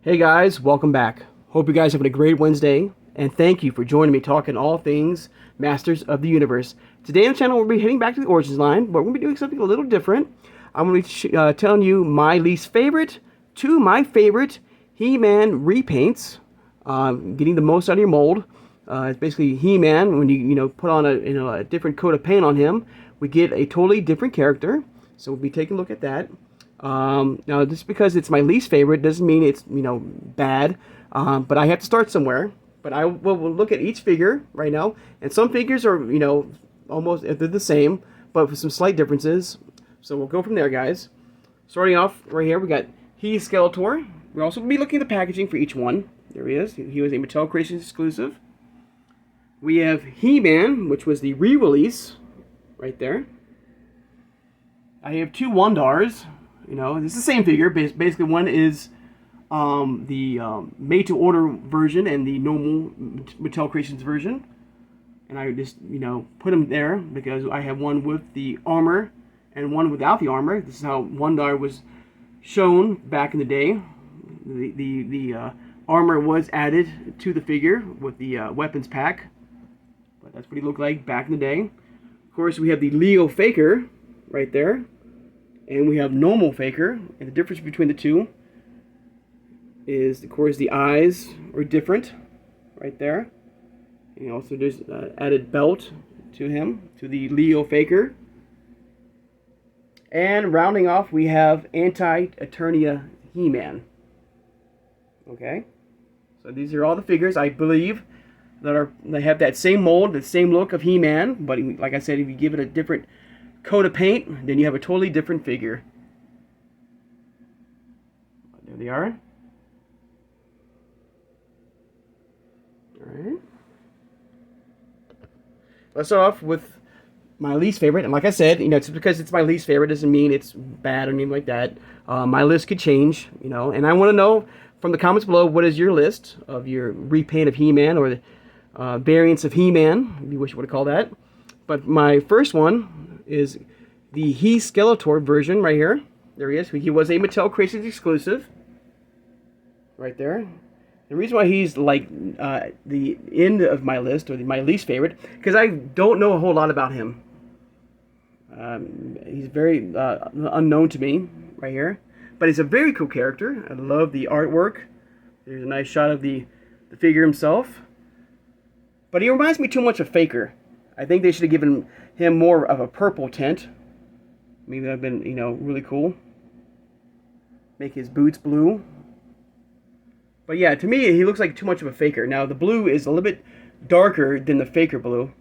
Hey guys, welcome back. Hope you guys are having a great Wednesday, and thank you for joining me talking all things Masters of the Universe. Today on the channel, we'll be heading back to the Origins line, but we're going to be doing something a little different. I'm going to be telling you my least favorite to my favorite He-Man repaints, getting the most out of your mold. It's basically He-Man. When you put on a different coat of paint on him, we get a totally different character. So we'll be taking a look at that. Now, just because it's my least favorite doesn't mean it's bad. But I have to start somewhere. But we'll look at each figure right now, and some figures are almost they're the same, but with some slight differences. So we'll go from there, guys. Starting off right here, we got Skeletor. We'll also be looking at the packaging for each one. There he is. He was a Mattel Creations exclusive. We have He-Man, which was the re-release, right there. I have two Wondars. It's the same figure. Basically, one is the made-to-order version and the normal Mattel Creations version. And I just, put them there because I have one with the armor and one without the armor. This is how Wondar was shown back in the day. The armor was added to the figure with the weapons pack. But that's what he looked like back in the day. Of course, we have the Leo Faker right there. And we have normal Faker. And the difference between the two is, of course, the eyes are different right there. And also there's added belt to him, to the Leo Faker. And rounding off, we have AntiTatornia He-Man. Okay? So these are all the figures, I believe, they have that same mold, the same look of He-Man. But like I said, if you give it a different coat of paint, then you have a totally different figure. There they are. Alright. Let's start off with my least favorite. And like I said, just because it's my least favorite doesn't mean it's bad or anything like that. My list could change, and I want to know from the comments below, what is your list of your repaint of He-Man or the variants of He-Man, if you wish you would call that. But my first one is the Skeletor version right here. There he is. He was a Mattel Creations exclusive. Right there. The reason why he's like the end of my list, or my least favorite, because I don't know a whole lot about him. He's very unknown to me right here. But he's a very cool character. I love the artwork. There's a nice shot of the figure himself. But he reminds me too much of Faker. I think they should have given him more of a purple tint. Maybe that would have been, really cool. Make his boots blue. But yeah, to me, he looks like too much of a Faker. Now, the blue is a little bit darker than the Faker blue.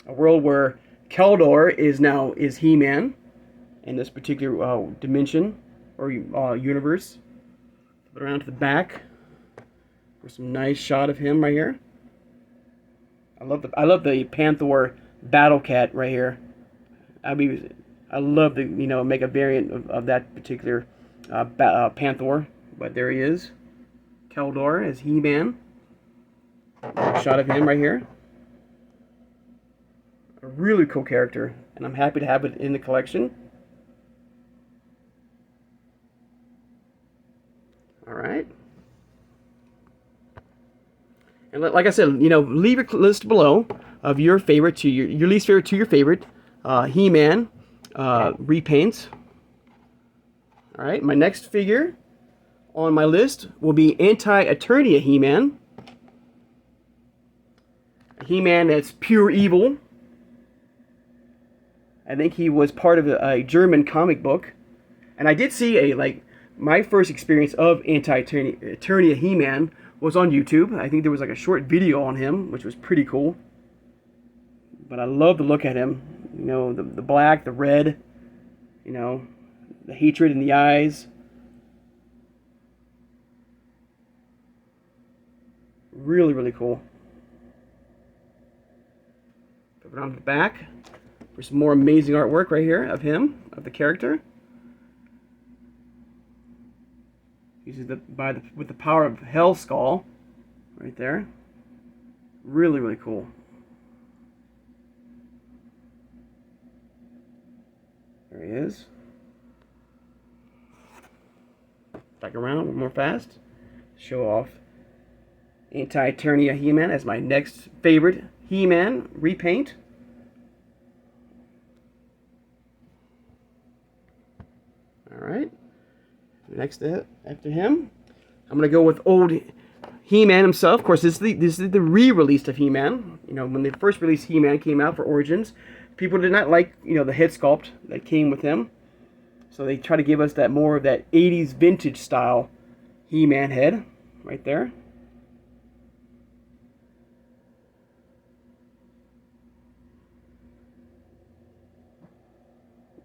A world where Skeletor is He-Man in this particular dimension or universe. Flip it around to the back. For some nice shot of him right here. I love the Panther Battle Cat right here. I love to make a variant of that particular Panther. But there he is, Skeletor as He-Man. Shot of him right here. A really cool character, and I'm happy to have it in the collection. All right. And like I said, leave your list below of your favorite to your least favorite to your favorite He-Man repaints. All right, my next figure on my list will be AntiTatornia He-Man. He-Man that's pure evil. I think he was part of a German comic book, and I did see my first experience of AntiTatornia He-Man was on YouTube. I think there was like a short video on him, which was pretty cool. But I love the look at him. The black, the red, the hatred in the eyes. Really, really cool. Put it on the back for some more amazing artwork right here of him, of the character. Uses with the power of Hell Skull, right there. Really, really cool. There he is. back around one more fast. Show off AntiTatornia HeMan as my next favorite HeMan repaint. Alright. Next after him, I'm going to go with old HeMan himself. Of course, this is the re-release of HeMan. You know, when the first release HeMan came out for Origins, people did not like, you know, the head sculpt that came with him. So they try to give us that more of that 80s vintage style HeMan head right there.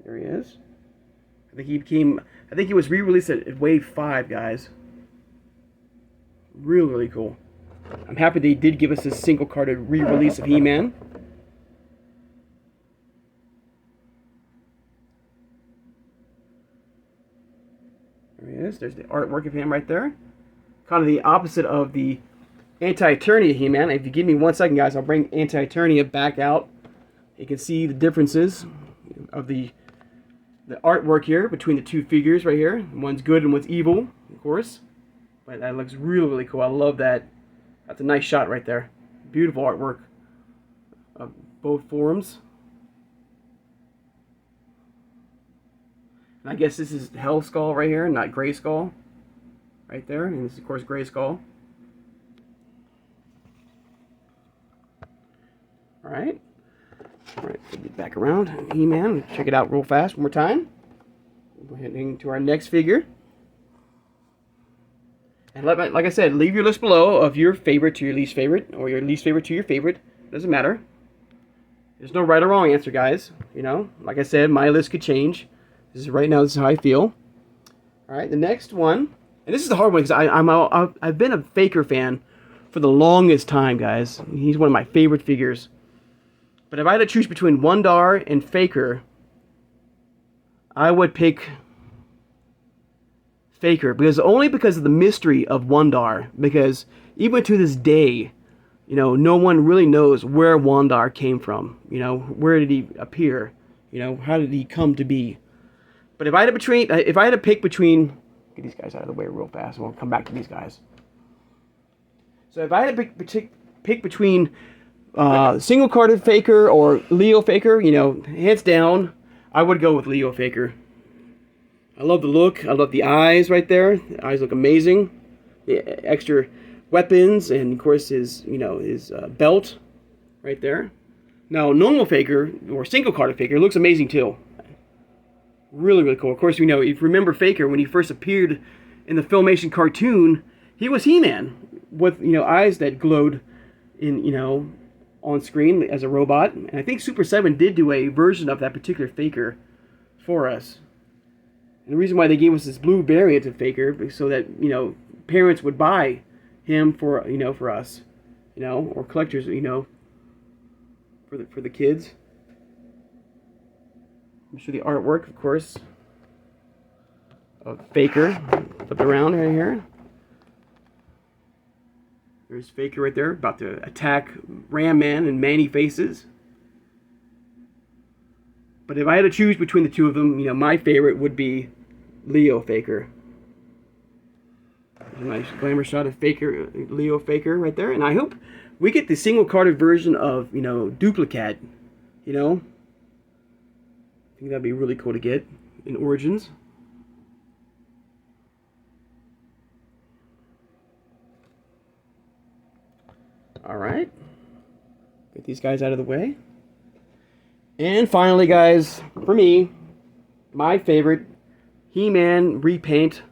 There he is. I think he was re-released at Wave 5, guys. Really, really cool. I'm happy they did give us this single-carded re-release of HeMan. There he is. There's the artwork of him right there. Kind of the opposite of the AntiTatornia HeMan. If you give me 1 second, guys, I'll bring AntiTatornia back out. You can see the differences of the artwork here between the two figures right here. One's good and one's evil, of course. But that looks really, really cool. I love that. That's a nice shot right there. Beautiful artwork of both forms. And I guess this is Hell Skull right here, not Gray Skull. Right there. And this is, of course, Gray Skull. Alright. Alright, get back around. HeMan, check it out real fast one more time. We're heading to our next figure. And like I said, leave your list below of your favorite to your least favorite, or your least favorite to your favorite. Doesn't matter. There's no right or wrong answer, guys. You know, like I said, my list could change. Right now, this is how I feel. Alright, the next one, and this is the hard one because I've been a Faker fan for the longest time, guys. He's one of my favorite figures. But if I had to choose between Wondar and Faker, I would pick Faker, only because of the mystery of Wondar. Because even to this day, you know, no one really knows where Wondar came from. You know, where did he appear? You know, how did he come to be? But if I had to pick between, get these guys out of the way real fast, and we'll come back to these guys. So if I had to pick between single-carded Faker or Leo Faker, you know, hands down, I would go with Leo Faker. I love the look. I love the eyes right there. The eyes look amazing. The extra weapons, and of course his, you know, his belt right there. Now, normal Faker or single-carded Faker looks amazing too. Really, really cool. Of course, you know, if you remember Faker when he first appeared in the Filmation cartoon, he was HeMan with, you know, eyes that glowed in, you know, on screen as a robot. And I think Super 7 did do a version of that particular Faker for us. And the reason why they gave us this blue variant of Faker is so that, you know, parents would buy him for, you know, for us, you know, or collectors, you know, for the kids. I'm sure the artwork, of course, of Faker. Flip it around right here. There's Faker right there, about to attack Ram Man and Manny Faces. But if I had to choose between the two of them, you know, my favorite would be Leo Faker. There's a nice glamour shot of Faker, Leo Faker right there. And I hope we get the single-carded version of, you know, Duplicate, you know. I think that'd be really cool to get in Origins. Alright. Get these guys out of the way. And finally, guys, for me, my favorite HeMan repaint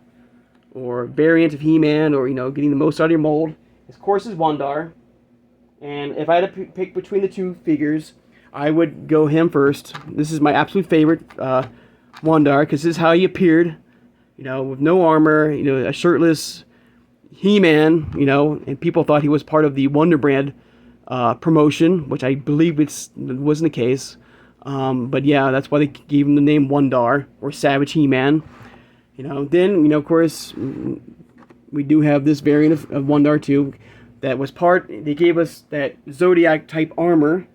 or variant of HeMan, or, you know, getting the most out of your mold, of course, is Wondar. And if I had to pick between the two figures, I would go him first. This is my absolute favorite Wondar, because this is how he appeared, you know, with no armor, you know, a shirtless HeMan, you know, and people thought he was part of the Wonder Brand promotion, which I believe it wasn't the case. But yeah, that's why they gave him the name Wondar, or Savage HeMan. You know, then, you know, of course, we do have this variant of Wondar too, that was part, they gave us that Zodiac type armor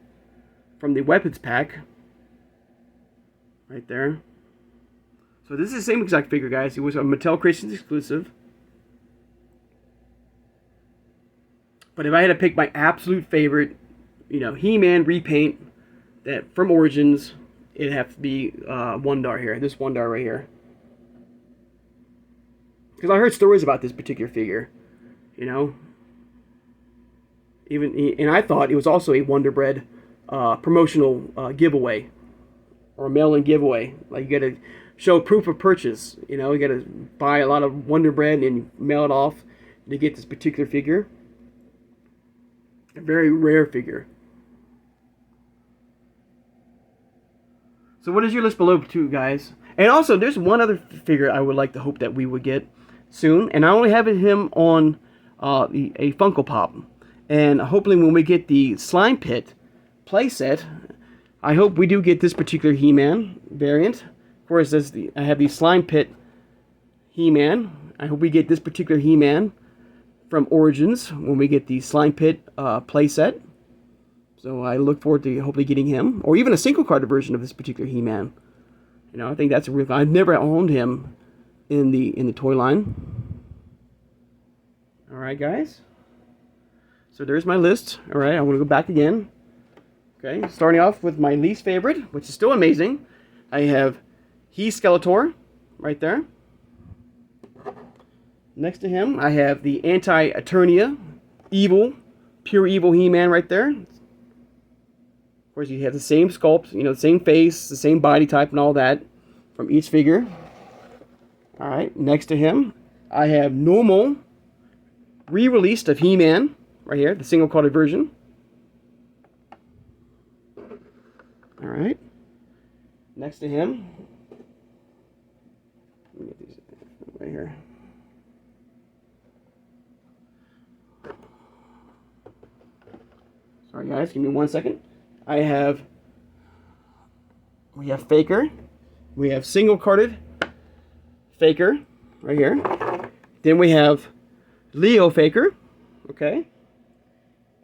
from the weapons pack right there. So So this is the same exact figure, guys. It was a Mattel Creations exclusive. But if I had to pick my absolute favorite, He-Man repaint that from Origins, it'd have to be Wondar here. This Wondar right here. Because I heard stories about this particular figure, and I thought it was also a Wonder Bread promotional giveaway or a mail-in giveaway. Like, you got to show proof of purchase. You got to buy a lot of Wonder Bread and mail it off to get this particular figure. A very rare figure. So what is your list below too, guys? And also, there's one other figure I would like to hope that we would get soon. And I only have him on a Funko Pop. And hopefully when we get the Slime Pit playset, I hope we do get this particular He-Man variant. Of course, I have the Slime Pit He-Man. I hope we get this particular He-Man from Origins when we get the Slime Pit playset. So I look forward to hopefully getting him, or even a single card version of this particular He-Man. I think that's a real. I've never owned him in the toy line. All right, guys. So there's my list. All right, I'm gonna go back again. Okay, starting off with my least favorite, which is still amazing. I have Skeletor right there. Next to him, I have the AntiTatornia, pure evil He-Man right there. Of course, you have the same sculpt, the same face, the same body type and all that from each figure. All right, next to him, I have normal, re-released of He-Man right here, the single-colored version. All right, next to him, let me get these right here. Sorry guys, give me 1 second. We have Faker. We have single carded Faker right here. Then we have Leo Faker. Okay.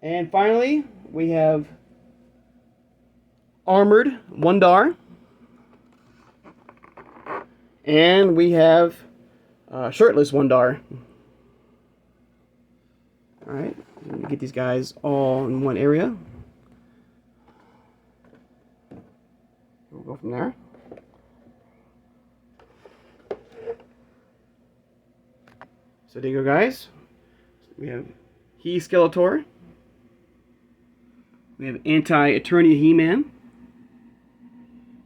And finally, we have armored Wondar. And we have shirtless Wondar. Alright, let me get these guys all in one area. We'll go from there. So there you go, guys. We have Skeletor. We have AntiTatornia He-Man.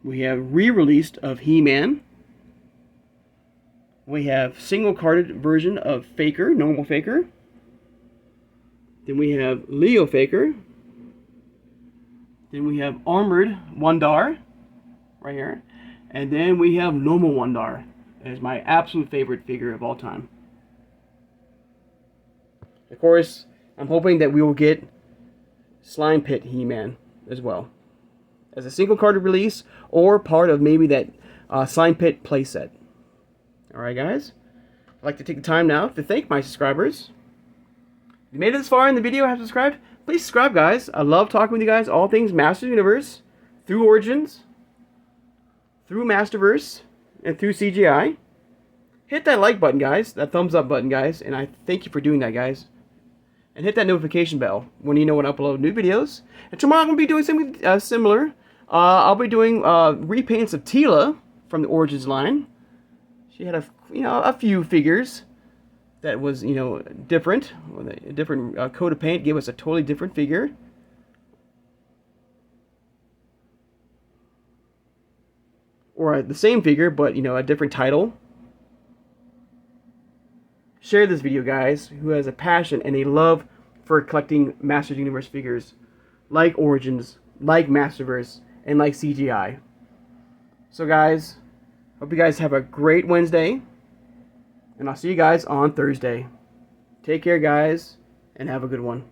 We have re-released of He-Man. We have single-carded version of Faker, normal Faker. Then we have Leo Faker. Then we have armored Wondar right here. And then we have normal Wondar. That is my absolute favorite figure of all time. Of course, I'm hoping that we will get Slime Pit He-Man as well, as a single card release or part of maybe that Slime Pit playset. Alright guys, I'd like to take the time now to thank my subscribers. If you made it this far in the video and haven't subscribed, please subscribe, guys. I love talking with you guys all things Masters of the Universe, through Origins, through Masterverse, and through CGI. Hit that like button, guys, that thumbs up button, guys, and I thank you for doing that, guys. And hit that notification bell when you know when I upload new videos. And tomorrow I'm going to be doing something similar. I'll be doing repaints of Teela from the Origins line. She had a few figures that was different, with a different coat of paint, gave us a totally different figure. Or the same figure, but a different title. Share this video, guys, who has a passion and a love for collecting Masters of the Universe figures, like Origins, like Masterverse, and like CGI. So, guys, hope you guys have a great Wednesday, and I'll see you guys on Thursday. Take care, guys, and have a good one.